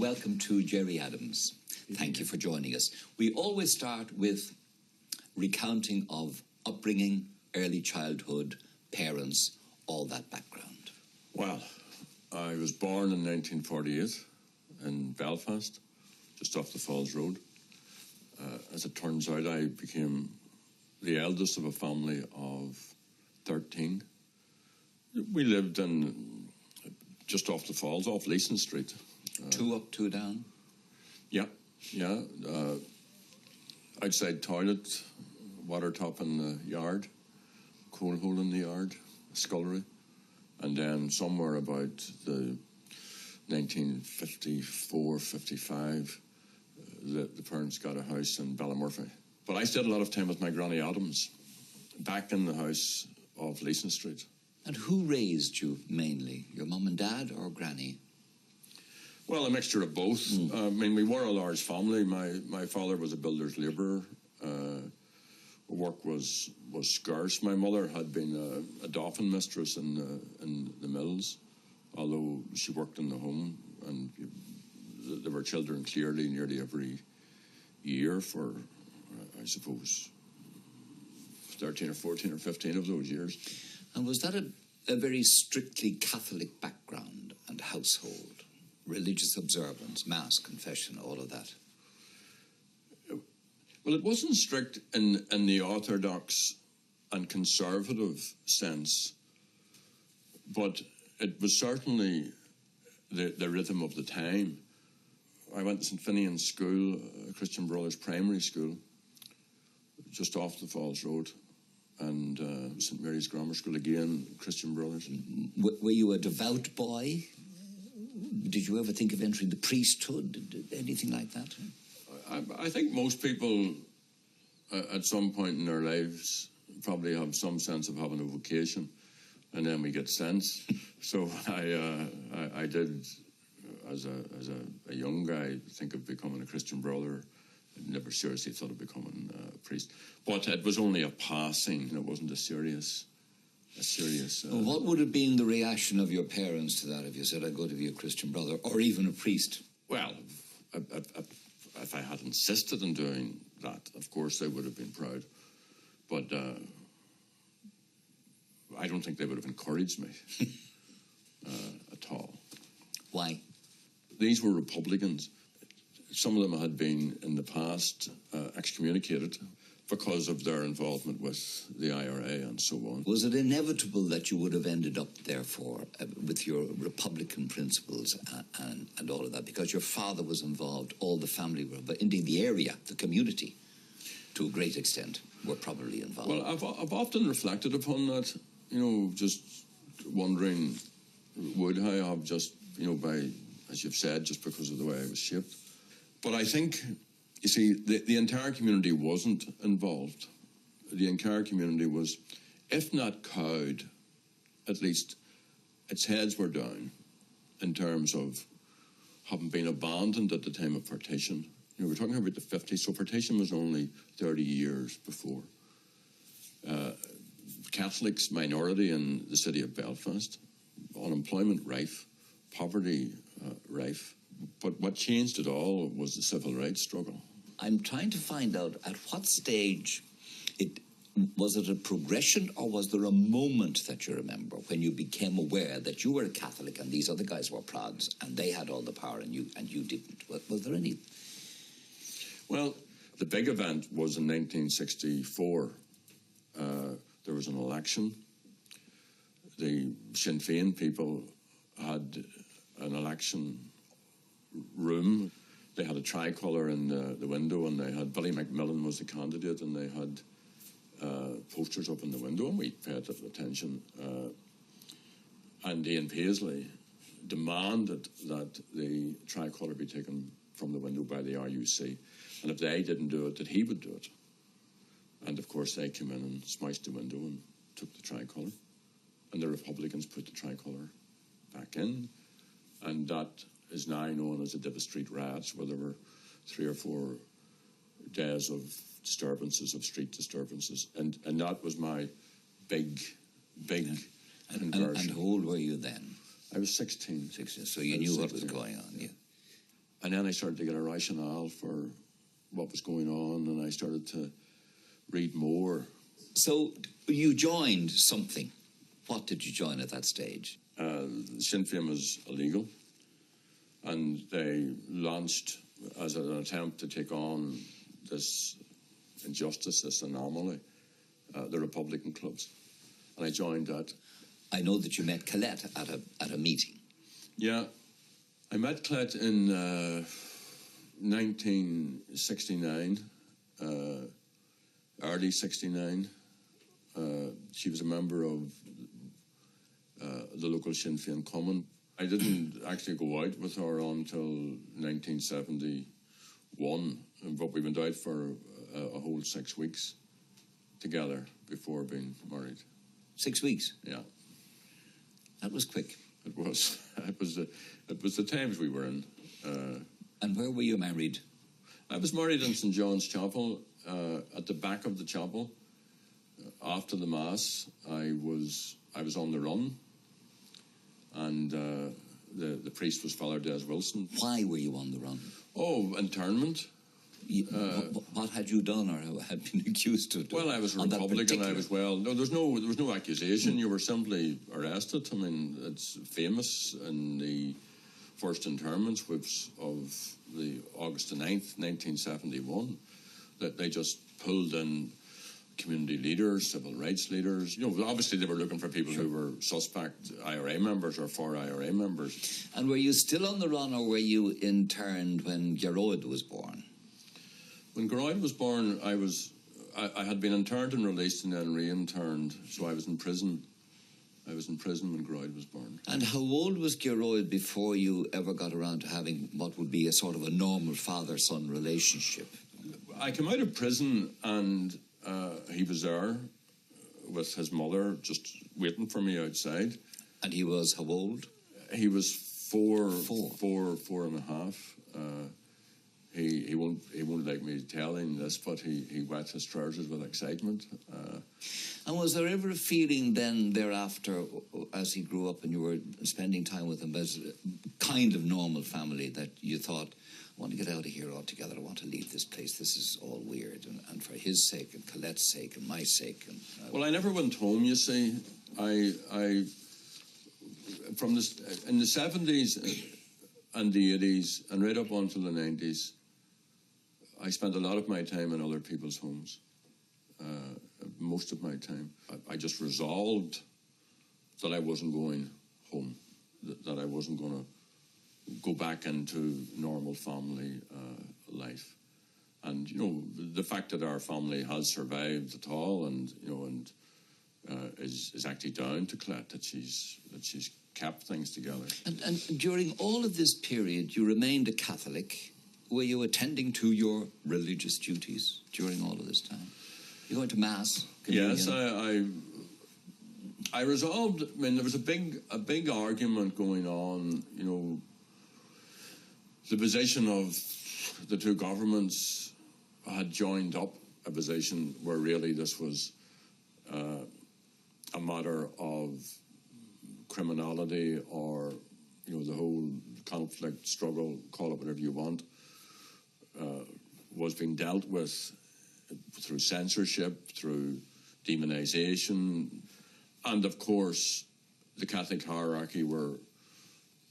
welcome to Gerry Adams. Thank you for joining us. We always start with recounting of upbringing, early childhood, parents, all that background. Well, I was born in 1948 in Belfast, just off the Falls Road. As it turns out, I became the eldest of a family of 13. We lived in just off the Falls, off Leeson Street. 2 up, 2 down? Yeah. Outside toilet, water top in the yard, coal hole in the yard, scullery. And then somewhere about the 1954-55, the parents got a house in Ballymurphy. But I stayed a lot of time with my Granny Adams, back in the house of Leeson Street. And who raised you mainly, your mum and dad or Granny? Well, a mixture of both. We were a large family. My father was a builder's labourer. Work was scarce. My mother had been a dolphin mistress in the mills, although she worked in the home, and there were children clearly nearly every year for, I suppose, 13 or 14 or 15 of those years. And was that a very strictly Catholic background and household? Religious observance, mass, confession, all of that? Well, it wasn't strict in the orthodox and conservative sense, but it was certainly the rhythm of the time. I went to St. Finian's School, a Christian Brothers primary school, just off the Falls Road, and St. Mary's Grammar School, again, Christian Brothers. Were you a devout boy? Did you ever think of entering the priesthood? Anything like that? I think most people at some point in their lives probably have some sense of having a vocation, and then we get sense. So I did, as a young guy, think of becoming a Christian brother. I never seriously thought of becoming a priest. But it was only a passing. It wasn't a serious. What would have been the reaction of your parents to that if you said, "I'm going to be a Christian brother," or even a priest? Well, if I had insisted on doing that, of course they would have been proud. But I don't think they would have encouraged me at all. Why? These were Republicans. Some of them had been, in the past, excommunicated because of their involvement with the IRA and so on. Was it inevitable that you would have ended up, therefore, with your Republican principles and all of that? Because your father was involved, all the family were, but indeed the area, the community, to a great extent, were probably involved. Well, I've often reflected upon that, just wondering, would I have just, by, as you've said, just because of the way I was shaped. But I think, you see, the entire community wasn't involved. The entire community was, if not cowed, at least its heads were down in terms of having been abandoned at the time of partition. We're talking about the 50s, so partition was only 30 years before. Catholics, minority in the city of Belfast, unemployment rife, poverty rife. But what changed it all was the civil rights struggle. I'm trying to find out at what stage was it a progression, or was there a moment that you remember when you became aware that you were a Catholic and these other guys were prods and they had all the power and you didn't? Was there any? Well, the big event was in 1964. There was an election. The Sinn Féin people had an election room. They had a tricolour in the window, and they had Billy McMillan was the candidate, and they had posters up in the window, and we paid attention. And Ian Paisley demanded that the tricolour be taken from the window by the RUC, and if they didn't do it, that he would do it. And of course they came in and smashed the window and took the tricolour, and the Republicans put the tricolour back in, and that is now known as the Divis Street riots, where there were 3 or 4 days of disturbances, of street disturbances, and that was my big conversion. And how old were you then? I was 16. 16, so you knew what was going on, yeah. And then I started to get a rationale for what was going on, and I started to read more. So you joined something. What did you join at that stage? Sinn Féin was illegal, and they launched, as an attempt to take on this injustice, this anomaly, the Republican clubs. And I joined that. I know that you met Colette at a meeting. Yeah, I met Colette in 1969, early 69. She was a member of the local Sinn Féin Common. I didn't actually go out with her until 1971, but we went out for a whole 6 weeks together before being married. 6 weeks? Yeah. That was quick. It was. It was the times we were in. And where were you married? I was married in St. John's Chapel, at the back of the chapel. After the Mass, I was on the run, and the priest was Father Des Wilson. Why were you on the run? Oh, internment. What had you done or had been accused of doing? Well, I was a Republican. No, there was no accusation. You were simply arrested. I mean, it's famous in the first interments of the August the 9th, 1971, that they just pulled in community leaders, civil rights leaders. You know, obviously they were looking for people who were suspect IRA members or for IRA members. And were you still on the run, or were you interned when Gerard was born? When Gerard was born, I had been interned and released and then re-interned, so I was in prison. I was in prison when Gerard was born. And how old was Gerard before you ever got around to having what would be a sort of a normal father-son relationship? I came out of prison and he was there with his mother just waiting for me outside. And he was how old? He was four and a half. He won't like me telling this, but he wet his trousers with excitement. And was there ever a feeling then thereafter, as he grew up and you were spending time with him as a kind of normal family, that you thought, I want to get out of here altogether, I want to leave this place, this is all weird, and for his sake and Colette's sake and my sake? Well, I never went home, you see. In the 70s and the 80s and right up until the 90s, I spent a lot of my time in other people's homes, most of my time. I just resolved that I wasn't going home, that I wasn't going to go back into normal family life. And, you know, the fact that our family has survived at all and, you know, is actually down to Colette, that she's kept things together. And during all of this period, you remained a Catholic. Were you attending to your religious duties during all of this time? You going to Mass? Yes, I resolved. I mean, there was a big argument going on. You know, the position of the two governments had joined up a position where really this was a matter of criminality, or, you know, the whole conflict, struggle, call it whatever you want, was being dealt with through censorship, through demonization, and of course the Catholic hierarchy were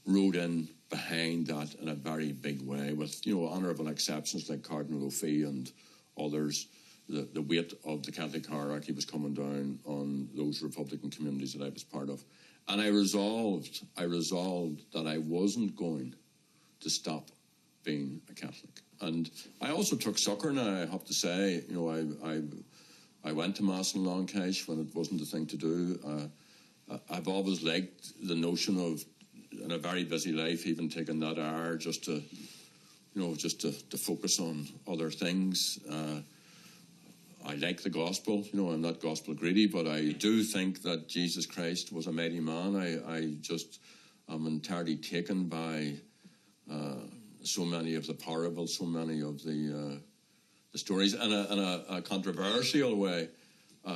rode in behind that in a very big way, with, you know, honourable exceptions like Cardinal O'Fee and others. The weight of the Catholic hierarchy was coming down on those Republican communities that I was part of. And I resolved that I wasn't going to stop being a Catholic. And I also took succour now, I have to say. You know, I went to Mass in Longcash when it wasn't the thing to do. I've always liked the notion of, in a very busy life, even taking that hour just to focus on other things. I like the gospel. You know, I'm not gospel greedy, but I do think that Jesus Christ was a mighty man. I just am entirely taken by so many of the parables, so many of the stories. In a controversial way,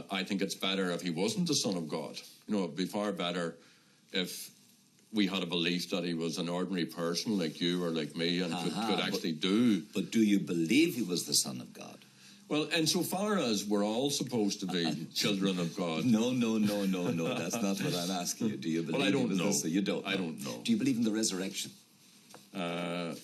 I think it's better if he wasn't the Son of God. You know, it'd be far better if we had a belief that he was an ordinary person like you or like me and could actually do. But do you believe he was the Son of God? Well, insofar as we're all supposed to be children of God. No. That's not what I'm asking you. Do you believe? Well, I don't know. You don't. I don't know. Do you believe in the resurrection? I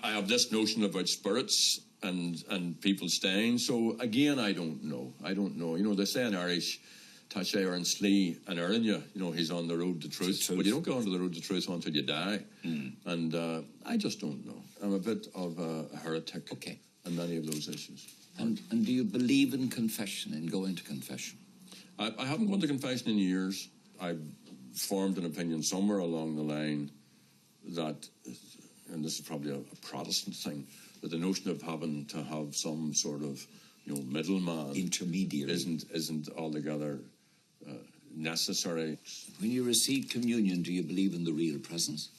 have this notion about spirits and people staying. So again, I don't know. You know, they say in Irish, "Tá sé ar an slí an Erinja." You know, he's on the road to truth. But you don't go on the road to truth until you die. And I just don't know. I'm a bit of a heretic. Okay. On many of those issues. And do you believe in confession, in going to confession? I haven't gone to confession in years. I've formed an opinion somewhere along the line that, and this is probably a Protestant thing, that the notion of having to have some sort of, you know, middleman, intermediary, isn't altogether necessary. When you receive communion, do you believe in the real presence?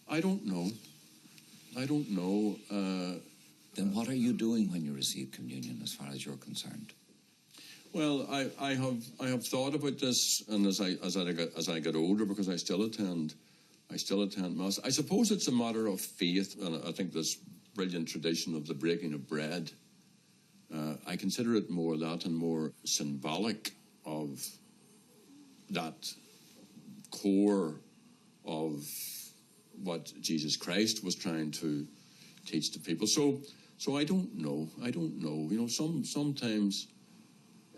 I don't know. Then what are you doing when you receive communion, as far as you're concerned? Well, I have thought about this, and as I get older, because I still attend Mass. I suppose it's a matter of faith, and I think this brilliant tradition of the breaking of bread. I consider it more that and more symbolic of that core of what Jesus Christ was trying to teach the people. So I don't know. You know, sometimes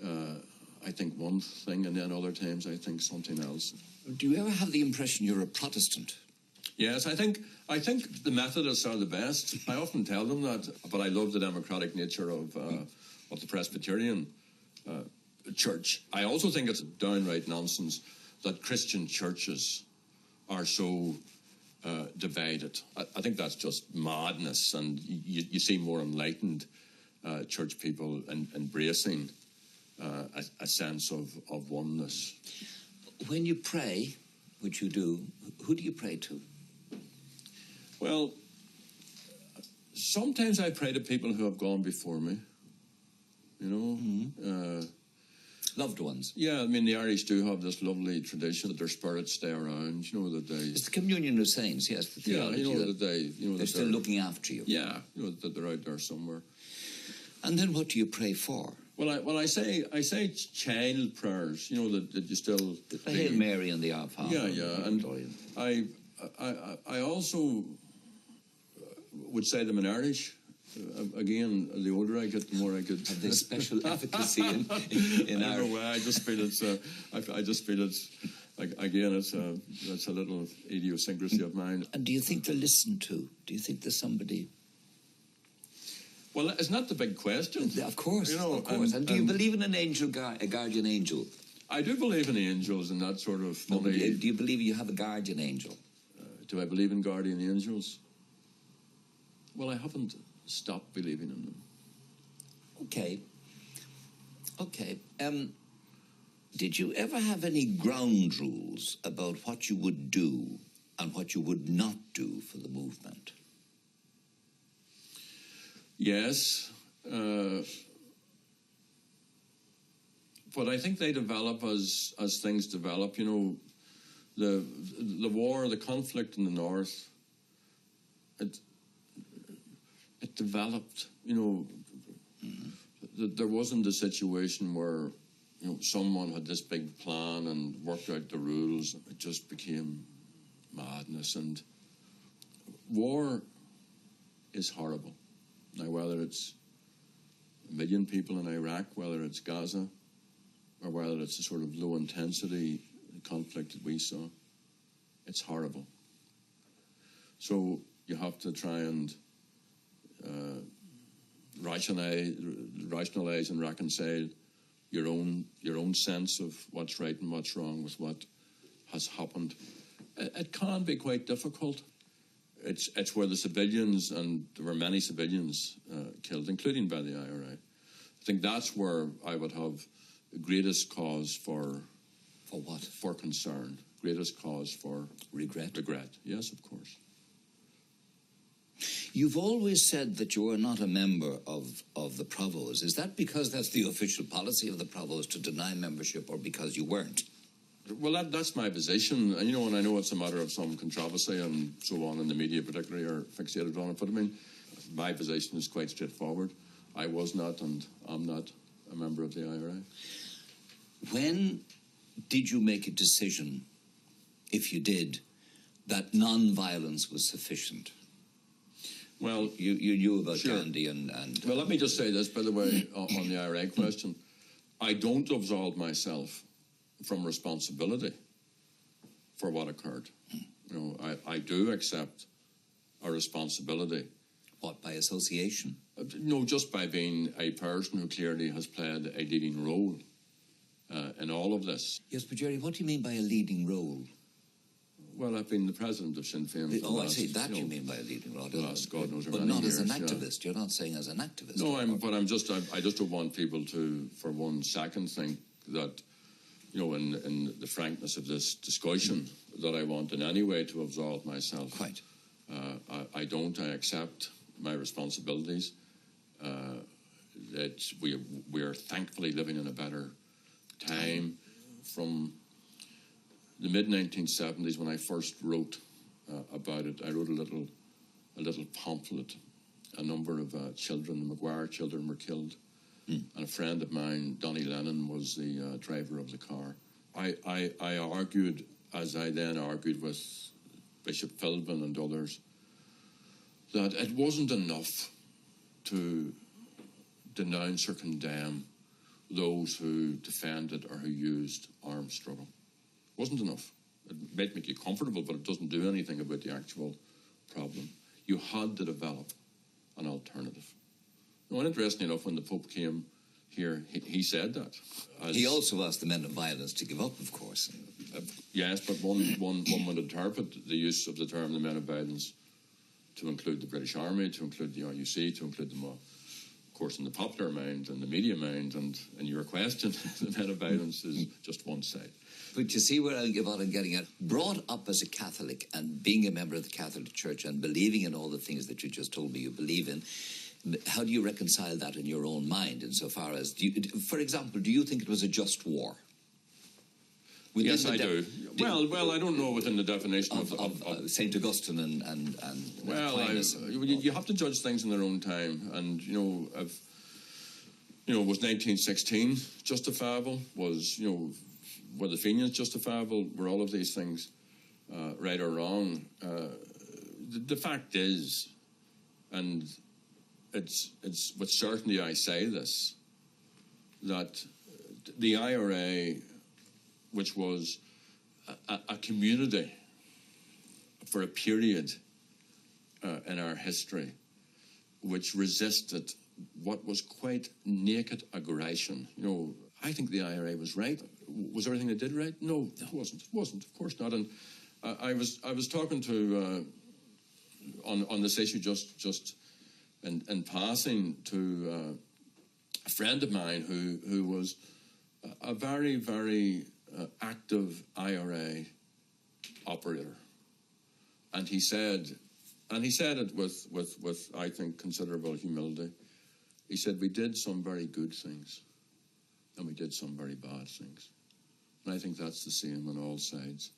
I think one thing, and then other times I think something else. Do you ever have the impression you're a Protestant? Yes, I think the Methodists are the best. I often tell them that, but I love the democratic nature of the Presbyterian church. I also think it's downright nonsense that Christian churches are so divided. I think that's just madness, and you see more enlightened church people embracing a sense of oneness. When you pray, which you do, who do you pray to? Well, sometimes I pray to people who have gone before me, you know. Loved ones. Yeah, I mean, the Irish do have this lovely tradition that their spirits stay around, you know, that they... It's the communion of saints, yes, the theology. Yeah, you know, that they... You know, they're still looking after you. Yeah, you know, that they're out there somewhere. And then what do you pray for? Well, I say child prayers, you know, that you still... The Hail Mary and the Our Father. Yeah, and I also would say them in Irish. Again, the older I get, the more I could... Have they special efficacy in I don't know why, I just feel it's... again, that's a little idiosyncrasy of mine. And do you think they're listened to? Do you think there's somebody... Well, it's not the big question. Of course, you know, of course. And do you believe in an angel, a guardian angel? I do believe in angels and that sort of... No, do you believe you have a guardian angel? Do I believe in guardian angels? Well, I haven't stopped believing in them. Okay. Did you ever have any ground rules about what you would do and what you would not do for the movement? Yes, but I think they develop as things develop. You know, the war, the conflict in the north, it developed. You know, there wasn't a situation where, you know, someone had this big plan and worked out the rules. It just became madness, and war is horrible. Now, whether it's 1 million people in Iraq, whether it's Gaza, or whether it's a sort of low-intensity conflict that we saw, it's horrible. So you have to try and rationalize and reconcile your own sense of what's right and what's wrong with what has happened. It can be quite difficult. It's where the civilians, and there were many civilians killed, including by the IRA. I think that's where I would have the greatest cause for what? For concern. Greatest cause for regret. Regret, yes, of course. You've always said that you are not a member of the Provos. Is that because that's the official policy of the Provos to deny membership, or because you weren't? Well, that's my position, and and I know it's a matter of some controversy and so on, and the media particularly are fixated on it. But I mean, my position is quite straightforward. I was not, and I'm not a member of the IRA. When did you make a decision, if you did, that non-violence was sufficient? Well, you knew about sure. Gandhi and... Well, let me just say this, by the way, on the IRA question. I don't absolve myself from responsibility for what occurred. I do accept a responsibility. What, by association? No, just by being a person who clearly has played a leading role in all of this. Yes, but Gerry, what do you mean by a leading role? Well, I've been the president of Sinn Féin. I see. That you mean by a leading role. God knows but not as an activist. Yeah. You're not saying as an activist. No, I just don't want people to, for one second, think that, in the frankness of this discussion, that I want in any way to absolve myself. Quite. I don't. I accept my responsibilities. That we are thankfully living in a better time. From the mid-1970s, when I first wrote about it, I wrote a little pamphlet. A number of children, the Maguire children, were killed, and a friend of mine, Donnie Lennon, was the driver of the car. I argued, as I then argued with Bishop Philbin and others, that it wasn't enough to denounce or condemn those who defended or who used armed struggle. It wasn't enough. It might make you comfortable, but it doesn't do anything about the actual problem. You had to develop an alternative. And interestingly enough, when the Pope came here, he said that. He also asked the men of violence to give up, of course. Yes, but one would interpret the use of the term the men of violence to include the British Army, to include the RUC, to include the mob. Of course, in the popular mind and the media mind, and in your question, the men of violence is just one side. But you see what I'm getting at? Brought up as a Catholic and being a member of the Catholic Church and believing in all the things that you just told me you believe in, how do you reconcile that in your own mind insofar as, for example, do you think it was a just war? Yes, I do. Well, I don't know within the definition of St. Augustine and well, you have to judge things in their own time, and was 1916 justifiable? Were the Fenians justifiable? Were all of these things right or wrong? The fact is, and it's with certainty I say this, that the IRA, which was a community for a period in our history, which resisted what was quite naked aggression. I think the IRA was right. Was everything they did right? No, it wasn't. It wasn't, of course not. And I was talking to on this issue just in passing to a friend of mine who was a very, very active IRA operator, and he said it with I think considerable humility. He said, we did some very good things and we did some very bad things, and I think that's the same on all sides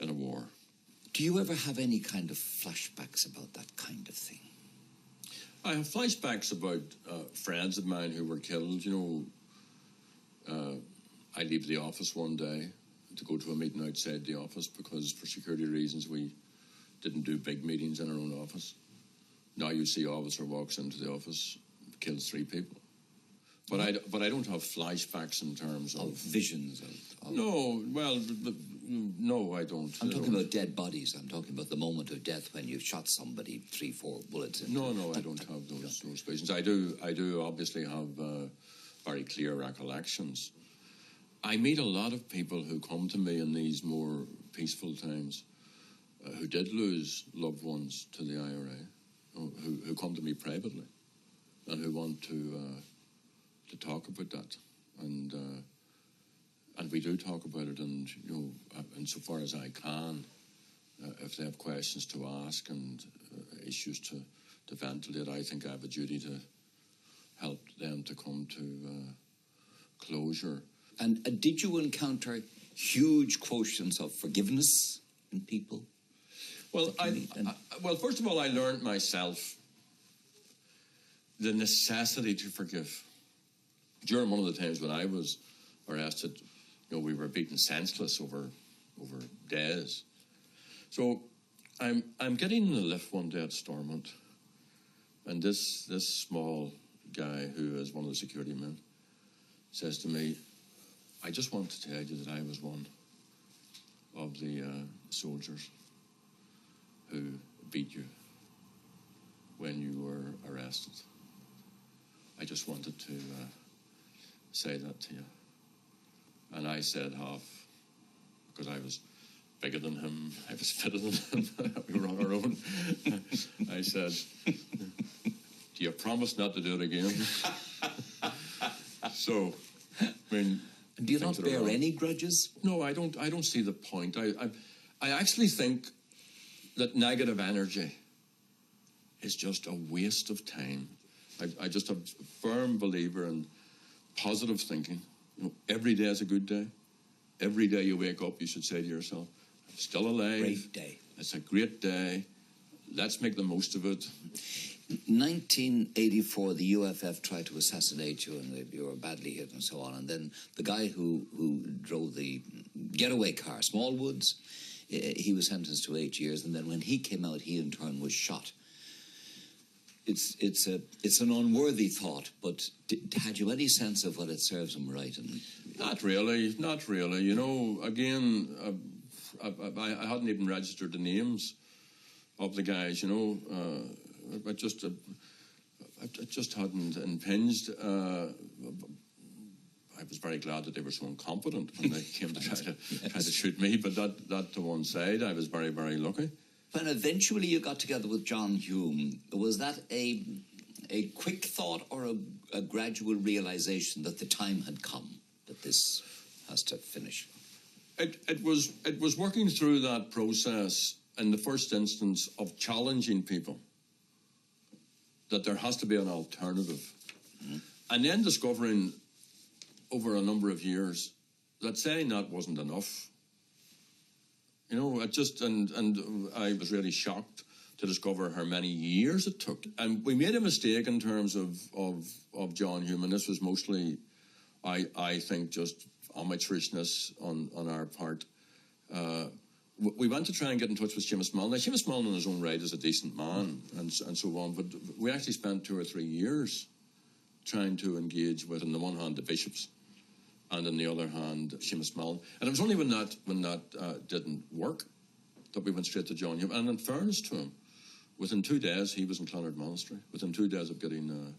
in a war. Do you ever have any kind of flashbacks about that kind of thing? I have flashbacks about friends of mine who were killed. I leave the office one day to go to a meeting outside the office because for security reasons we didn't do big meetings in our own office. Now you see officer walks into the office, kills 3 people. But I don't have flashbacks in terms of visions. No, well, no, I don't. I'm talking about dead bodies. I'm talking about the moment of death when you shot somebody 3-4 bullets into. No, I don't have those visions. I do obviously have very clear recollections. I meet a lot of people who come to me in these more peaceful times who did lose loved ones to the IRA, who come to me privately and who want to talk about that, and we do talk about it, and insofar as I can, if they have questions to ask and issues to ventilate, I think I have a duty to help them to come to closure. And did you encounter huge quotients of forgiveness in people? Well, well, first of all, I learned myself the necessity to forgive. During one of the times when I was arrested, we were beaten senseless over days. So I'm getting in the lift one day at Stormont, and this small guy who is one of the security men says to me, "I just want to tell you that I was one of the soldiers who beat you when you were arrested. I just wanted to say that to you." And I said half, because I was bigger than him, I was fitter than him, we were on our own. I said, "Do you promise not to do it again?" So, I mean... And do you not bear any grudges? No, I don't see the point. I actually think that negative energy is just a waste of time. I just am a firm believer in positive thinking. Every day is a good day. Every day you wake up, you should say to yourself, "I'm still alive. Great day. It's a great day. Let's make the most of it." 1984, the UFF tried to assassinate you, and you were badly hit and so on. And then the guy who drove the getaway car, Smallwoods, he was sentenced to 8 years. And then when he came out, he in turn was shot. It's an unworthy thought, but had you any sense of what it serves him right? And Not really. Again, I hadn't even registered the names of the guys. I just hadn't impinged. I was very glad that they were so incompetent when they came to try to shoot me. But that to one side, I was very, very lucky. When eventually you got together with John Hume, was that a quick thought or a gradual realization that the time had come, that this has to finish? It was working through that process in the first instance of challenging people that there has to be an alternative. Mm-hmm. And then discovering over a number of years that saying that wasn't enough. And I was really shocked to discover how many years it took. And we made a mistake in terms of John Hume, and this was mostly, I think, just amateurishness on our part. We went to try and get in touch with Seamus Mullen. Now, Seamus Mullen in his own right is a decent man and so on, but we actually spent 2 or 3 years trying to engage with, on the one hand, the bishops, and on the other hand, Seamus Mullen. And it was only when that didn't work that we went straight to John Hume. And in fairness to him, within 2 days, he was in Clonard Monastery. Within 2 days of getting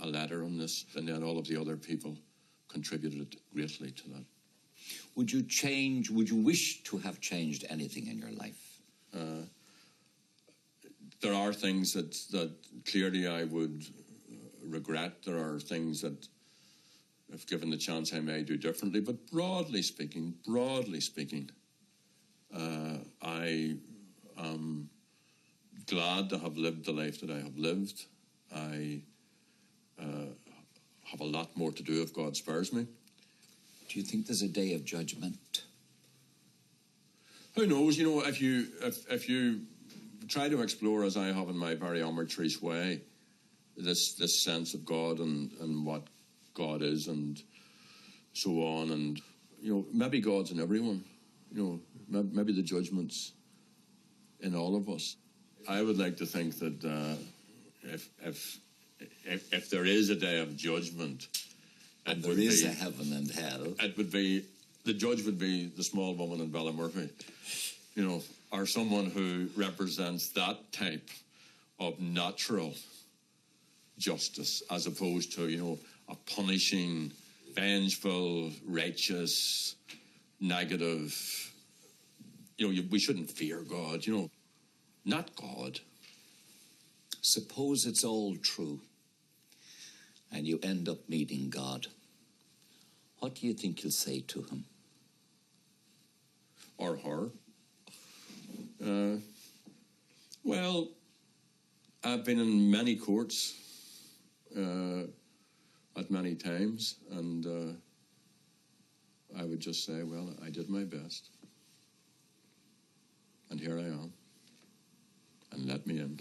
a letter on this, and then all of the other people contributed greatly to that. Would you wish to have changed anything in your life? There are things that clearly I would regret. There are things that, if given the chance, I may do differently. But broadly speaking, I am glad to have lived the life that I have lived. I have a lot more to do if God spares me. Do you think there's a day of judgment? Who knows? If you try to explore, as I have in my very amateurish way, this sense of God and what God is and so on, and maybe God's in everyone. Maybe the judgment's in all of us. I would like to think that if there is a day of judgment, and there is a heaven and hell, it would be, the judge would be the small woman in Ballymurphy, or someone who represents that type of natural justice, as opposed to a punishing, vengeful, righteous, negative. We shouldn't fear God. Not God. Suppose it's all true, and you end up meeting God. What do you think you'll say to him? Or her? Well, I've been in many courts at many times, and I would just say, well, I did my best. And here I am. And let me in.